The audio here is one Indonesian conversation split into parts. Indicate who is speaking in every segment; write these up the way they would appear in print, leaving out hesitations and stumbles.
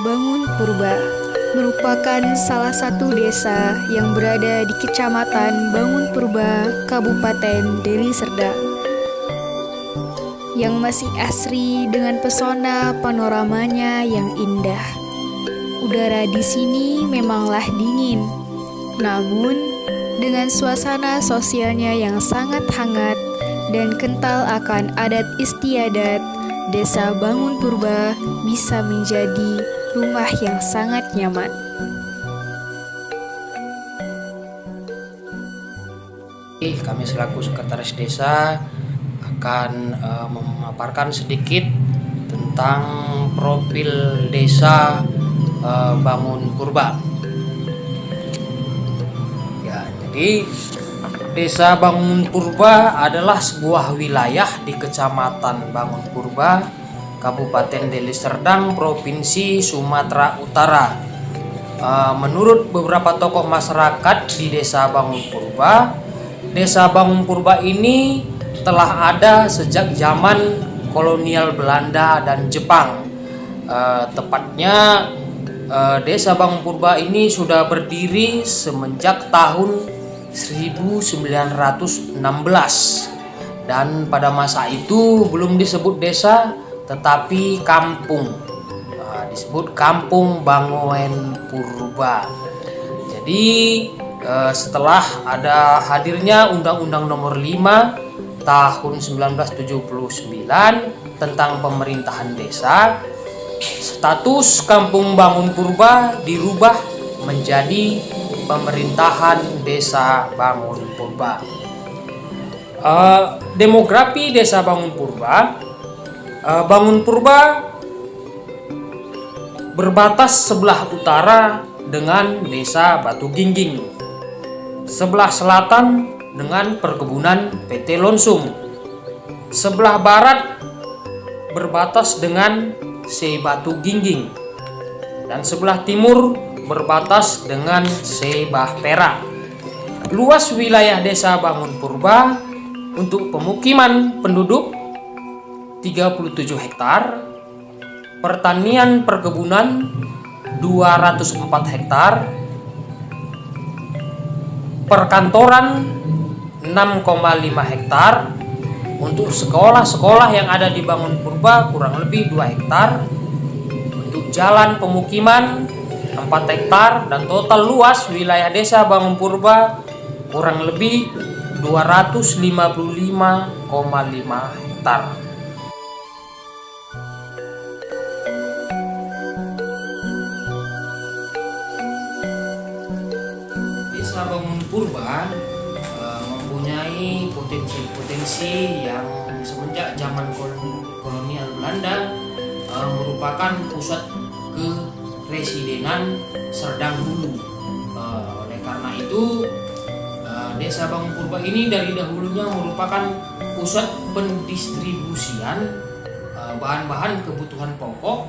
Speaker 1: Bangun Purba merupakan salah satu desa yang berada di Kecamatan Bangun Purba, Kabupaten Deli Serdang, yang masih asri dengan pesona panoramanya yang indah. Udara di sini memanglah dingin, namun dengan suasana sosialnya yang sangat hangat dan kental akan adat istiadat, Desa Bangun Purba bisa menjadi rumah yang sangat nyaman.
Speaker 2: Kami selaku Sekretaris Desa akan memaparkan sedikit tentang profil Desa Bangun Purba. Ya, jadi Desa Bangun Purba adalah sebuah wilayah di Kecamatan Bangun Purba, Kabupaten Deli Serdang, Provinsi Sumatera Utara. Menurut beberapa tokoh masyarakat di Desa Bangun Purba, Desa Bangun Purba ini telah ada sejak zaman kolonial Belanda dan Jepang. Tepatnya Desa Bangun Purba ini sudah berdiri semenjak tahun 1916, dan pada masa itu belum disebut desa tetapi kampung, disebut Kampung Bangun Purba. Jadi setelah ada hadirnya Undang-Undang Nomor 5 tahun 1979 tentang pemerintahan desa, status Kampung Bangun Purba dirubah menjadi Pemerintahan Desa Bangun Purba. Demografi Desa Bangun Purba, Bangun Purba berbatas sebelah utara dengan Desa Batu Gingging, sebelah selatan dengan perkebunan PT Lonsum, sebelah barat berbatas dengan Se Batu Gingging, dan sebelah timur berbatas dengan Se Bahtera. Luas wilayah Desa Bangun Purba untuk pemukiman penduduk 37 hektar, pertanian perkebunan 204 hektar, perkantoran 6,5 hektar, untuk sekolah-sekolah yang ada di Bangun Purba kurang lebih 2 hektar, untuk jalan pemukiman 4 hektar, dan total luas wilayah Desa Bangun Purba kurang lebih 255,5 hektar. Desa Bangun Purba mempunyai potensi-potensi yang semenjak zaman kolonial Belanda merupakan pusat Residenan Serdang Hulu. Oleh karena itu, Desa Bangun Purba ini dari dahulunya merupakan pusat pendistribusian bahan-bahan kebutuhan pokok,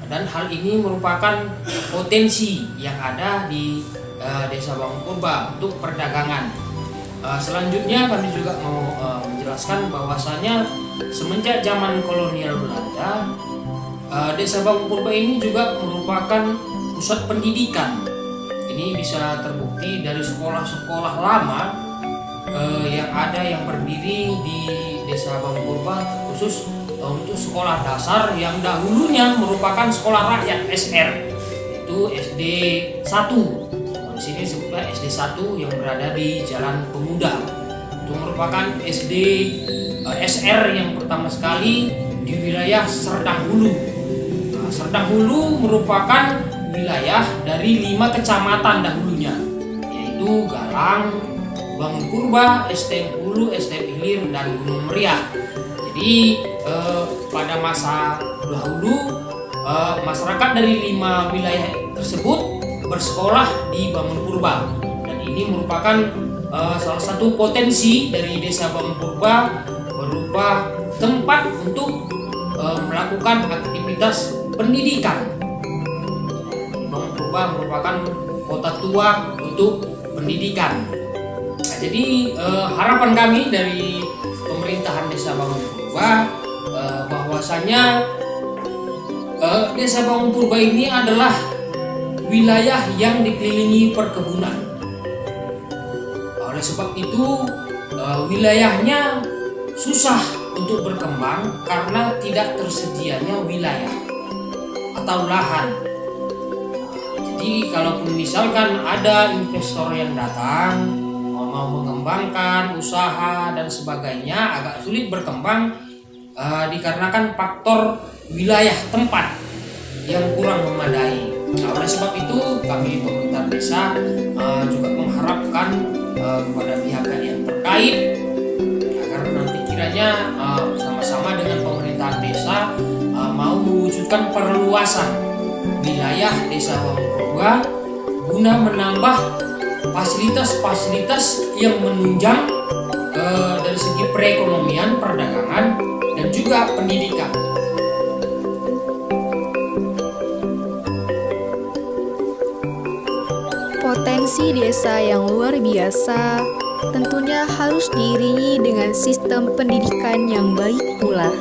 Speaker 2: dan hal ini merupakan potensi yang ada di Desa Bangun Purba untuk perdagangan. Selanjutnya kami juga mau menjelaskan bahwasanya semenjak zaman kolonial Belanda, Desa Bangun Purba ini juga merupakan pusat pendidikan. Ini bisa terbukti dari sekolah-sekolah lama yang ada yang berdiri di Desa Bangun Purba, khusus untuk sekolah dasar yang dahulunya merupakan sekolah rakyat SR, itu SD 1. Di sini disebutnya SD 1 yang berada di Jalan Pemuda. Itu merupakan SD SR yang pertama sekali di wilayah Serdang Hulu. Serdang Hulu merupakan wilayah dari 5 kecamatan dahulunya, yaitu Galang, Bangun Purba, STM Hulu, STM Hilir, dan Gunung Meriah. Jadi pada masa dahulu masyarakat dari 5 wilayah tersebut bersekolah di Bangun Purba, dan ini merupakan salah satu potensi dari Desa Bangun Purba berupa tempat untuk melakukan aktivitas pendidikan. Bangun Purba merupakan kota tua untuk pendidikan. Nah, jadi harapan kami dari pemerintahan Desa Bangun Purba bahwasanya Desa Bangun Purba ini adalah wilayah yang dikelilingi perkebunan. Oleh sebab itu, wilayahnya susah untuk berkembang karena tidak tersedianya wilayah atau lahan. Jadi kalaupun misalkan ada investor yang datang mau mengembangkan usaha dan sebagainya, agak sulit berkembang dikarenakan faktor wilayah tempat yang kurang memadai. Nah, oleh sebab itu kami pemerintah desa juga mengharapkan kepada pihak yang terkait agar nanti kiranya bersama-sama dengan pemerintah desa mau mewujudkan perluasan wilayah Desa Bangun Purba guna menambah fasilitas-fasilitas yang menunjang dari segi perekonomian, perdagangan, dan juga pendidikan.
Speaker 1: Potensi desa yang luar biasa tentunya harus diiringi dengan sistem pendidikan yang baik pula.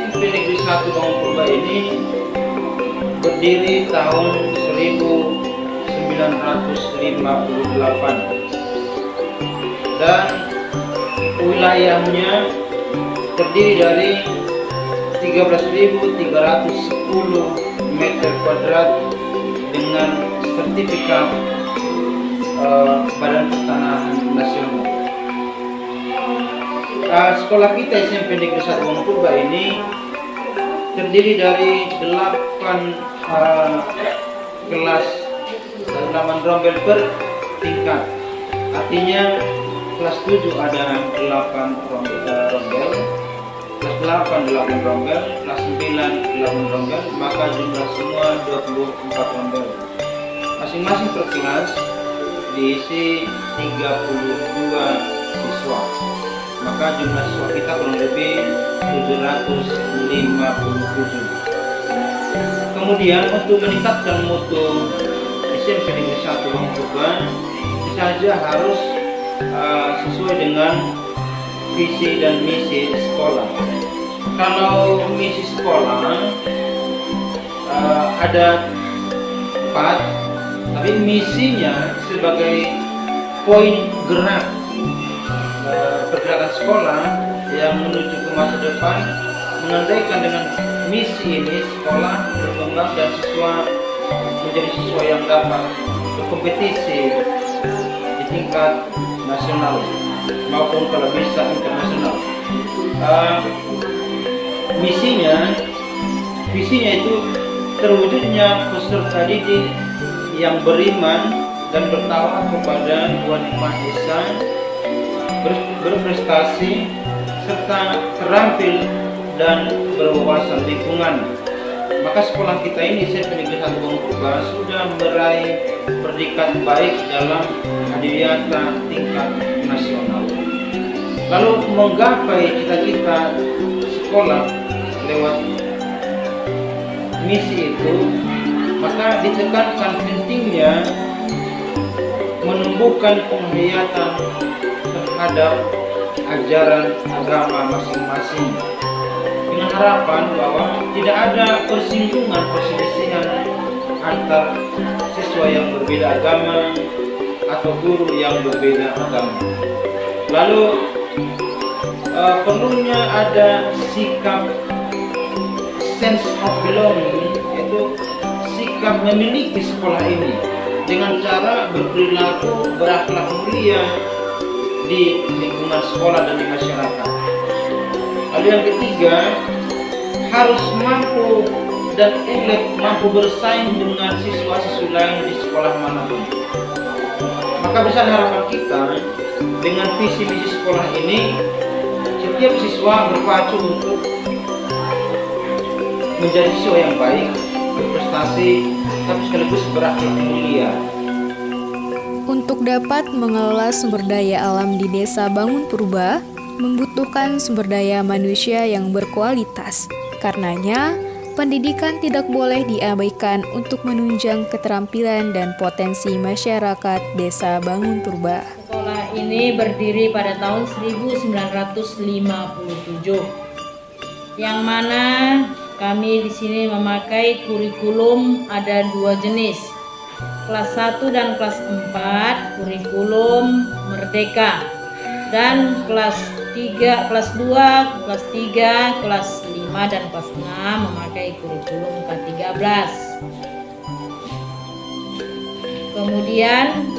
Speaker 3: SMP Negeri 1 Bangun Purba ini berdiri tahun 1958 dan wilayahnya terdiri dari 13.310 meter kuadrat dengan sertifikat Badan Pertanahan Nasional. Sekolah kita SMP Negeri 1 Bangun Purba ini terdiri dari 8 kelas dan 8 rombel per tingkat. Artinya kelas 7 ada 8 rombel, kelas 8 rombel, kelas 9 8 rombel, maka jumlah semua 24 rombel. Masing-masing per kelas diisi 32 siswa. Maka jumlah siswa kita kurang lebih 757. Kemudian untuk meningkatkan mutu SMP Negeri 1 Bangun Purba, saja harus sesuai dengan visi dan misi sekolah. Kalau misi sekolah ada 4, tapi misinya sebagai poin gerak pergerakan sekolah yang menuju ke masa depan, mengandaikan dengan misi ini sekolah berkembang dan siswa menjadi siswa yang dapat berkompetisi di tingkat nasional maupun kalau bisa internasional. Visinya itu terwujudnya peserta didik yang beriman dan bertawakal kepada Tuhan Yang Maha Esa, berprestasi serta terampil dan berwawasan lingkungan. Maka sekolah kita ini SMP Negeri 1 Bangun Purba sudah meraih predikat baik dalam adiwiyata tingkat nasional. Lalu menggapai cita-cita sekolah lewat misi itu, maka ditekankan pentingnya menumbuhkan penghayatan terhadap ajaran agama masing-masing, dengan harapan bahwa tidak ada persinggungan perselisihan antar siswa yang berbeda agama atau guru yang berbeda agama. Lalu perlunya ada sikap sense of belonging, yaitu sikap memiliki sekolah ini dengan cara berperilaku berakhlak mulia di lingkungan sekolah dan di masyarakat. Lalu yang ketiga, harus mampu dan mampu bersaing dengan siswa-siswi lain di sekolah manapun. Maka besar harapan kita dengan visi misi sekolah ini, setiap siswa berpacu untuk menjadi siswa yang baik, berprestasi, tapi sekaligus berakhlak mulia.
Speaker 1: Untuk dapat mengelola sumber daya alam di Desa Bangun Purba, membutuhkan sumber daya manusia yang berkualitas. Karenanya, Pendidikan tidak boleh diabaikan untuk menunjang keterampilan dan potensi masyarakat Desa Bangun Purba.
Speaker 4: Sekolah ini berdiri pada tahun 1957, yang mana kami di sini memakai kurikulum ada 2 jenis. Kelas 1 dan kelas 4 kurikulum Merdeka, dan kelas 3, kelas 2, kelas 3, kelas 5 dan kelas 6 memakai kurikulum K13. Kemudian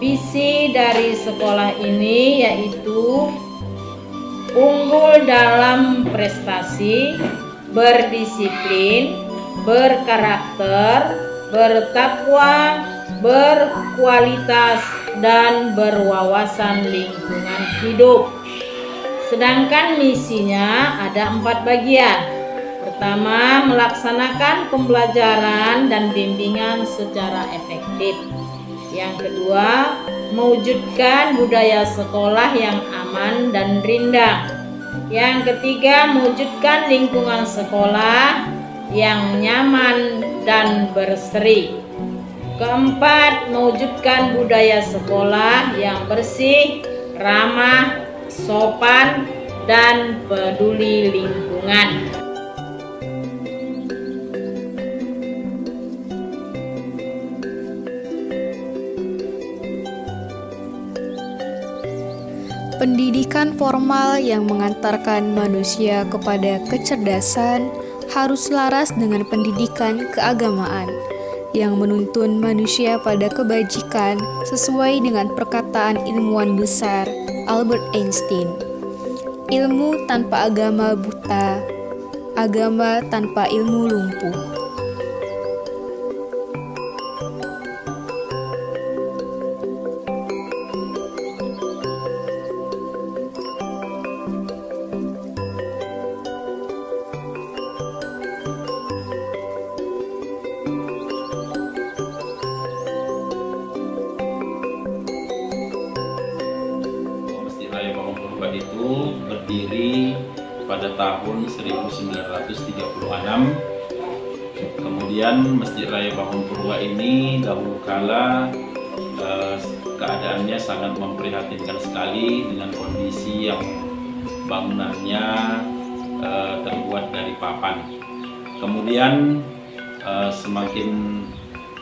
Speaker 4: visi dari sekolah ini yaitu unggul dalam prestasi, berdisiplin, berkarakter, bertakwa, berkualitas, dan berwawasan lingkungan hidup. Sedangkan misinya ada 4 bagian. Pertama, melaksanakan pembelajaran dan bimbingan secara efektif. Yang kedua, mewujudkan budaya sekolah yang aman dan rindang. Yang ketiga, mewujudkan lingkungan sekolah yang nyaman dan berseri. Keempat, mewujudkan budaya sekolah yang bersih, ramah, sopan, dan peduli lingkungan.
Speaker 1: Pendidikan formal yang mengantarkan manusia kepada kecerdasan harus selaras dengan pendidikan keagamaan yang menuntun manusia pada kebajikan sesuai dengan perkataan ilmuwan besar Albert Einstein. Ilmu tanpa agama buta, agama tanpa ilmu lumpuh.
Speaker 5: Masjid Raya Bangun Purba itu berdiri pada tahun 1936. Kemudian Masjid Raya Bangun Purba ini dahulu kala keadaannya sangat memprihatinkan sekali dengan kondisi yang bangunannya terbuat dari papan. Kemudian semakin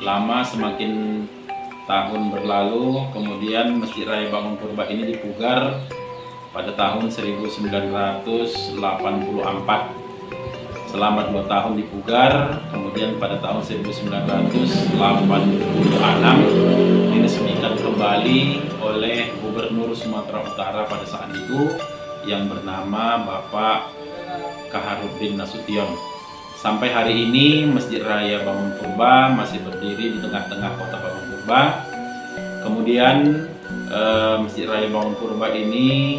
Speaker 5: lama, semakin tahun berlalu, kemudian Masjid Raya Bangun Purba ini dipugar pada tahun 1984. Selama 2 tahun dipugar, kemudian pada tahun 1986 diresmikan kembali oleh Gubernur Sumatera Utara pada saat itu yang bernama Bapak Kaharudin Nasution. Sampai hari ini Masjid Raya Bangun Purba masih berdiri di tengah-tengah kota Bangun Purba. Kemudian Masjid Raya Bangun Purba ini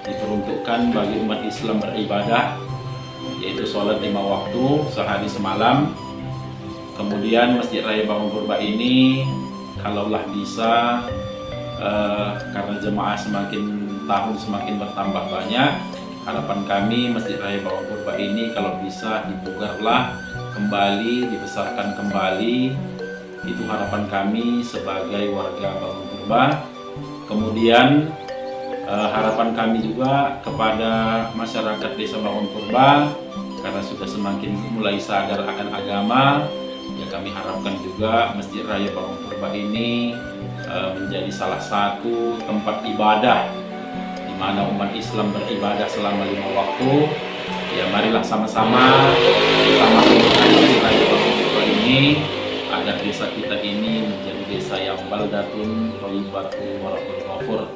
Speaker 5: diperuntukkan bagi umat Islam beribadah, yaitu sholat 5 waktu sehari semalam. Kemudian Masjid Raya Bangun Purba ini kalaulah bisa, karena jemaah semakin tahun semakin bertambah banyak, harapan kami Masjid Raya Bangun Purba ini kalau bisa dipugarlah kembali, dibesarkan kembali. Itu harapan kami sebagai warga Bangun Purba. Kemudian harapan kami juga kepada masyarakat Desa Bangun Purba, karena sudah semakin mulai sadar akan agama, ya kami harapkan juga Masjid Raya Bangun Purba ini menjadi salah satu tempat ibadah di mana umat Islam beribadah selama 5 waktu. Ya marilah sama-sama kita melakukan Masjid Raya Bangun Purba ini agar desa kita ini menjadi desa yang baldatun thayyibatun wa rabbul ghafur.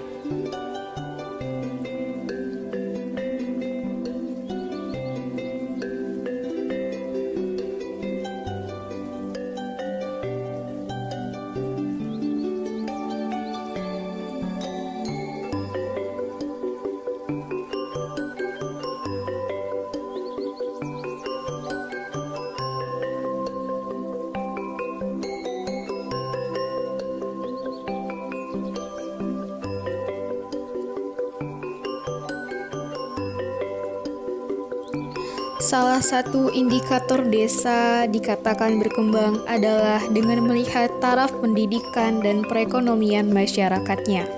Speaker 1: Salah satu indikator desa dikatakan berkembang adalah dengan melihat taraf pendidikan dan perekonomian masyarakatnya.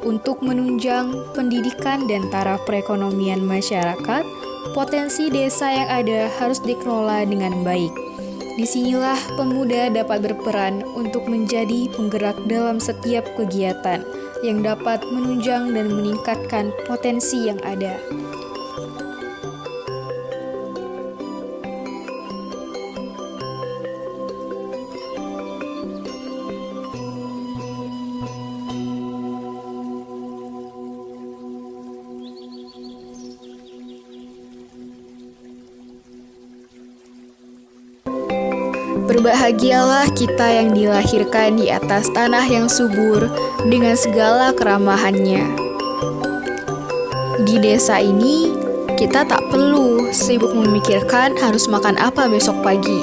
Speaker 1: Untuk menunjang pendidikan dan taraf perekonomian masyarakat, potensi desa yang ada harus dikelola dengan baik. Disinilah pemuda dapat berperan untuk menjadi penggerak dalam setiap kegiatan yang dapat menunjang dan meningkatkan potensi yang ada. Berbahagialah kita yang dilahirkan di atas tanah yang subur dengan segala keramahannya. Di desa ini, kita tak perlu sibuk memikirkan harus makan apa besok pagi.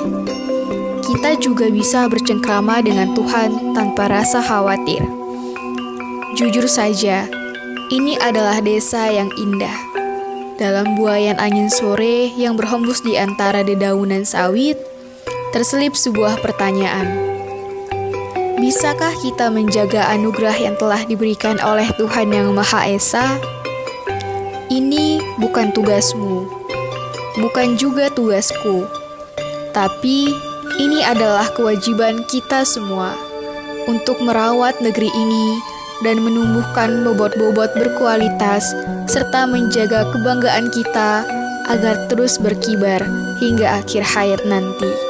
Speaker 1: Kita juga bisa bercengkrama dengan Tuhan tanpa rasa khawatir. Jujur saja, ini adalah desa yang indah. Dalam buayan angin sore yang berhembus di antara dedaunan sawit, terselip sebuah pertanyaan. Bisakah kita menjaga anugerah yang telah diberikan oleh Tuhan Yang Maha Esa? Ini bukan tugasmu, bukan juga tugasku, tapi ini adalah kewajiban kita semua untuk merawat negeri ini dan menumbuhkan bobot-bobot berkualitas serta menjaga kebanggaan kita agar terus berkibar hingga akhir hayat nanti.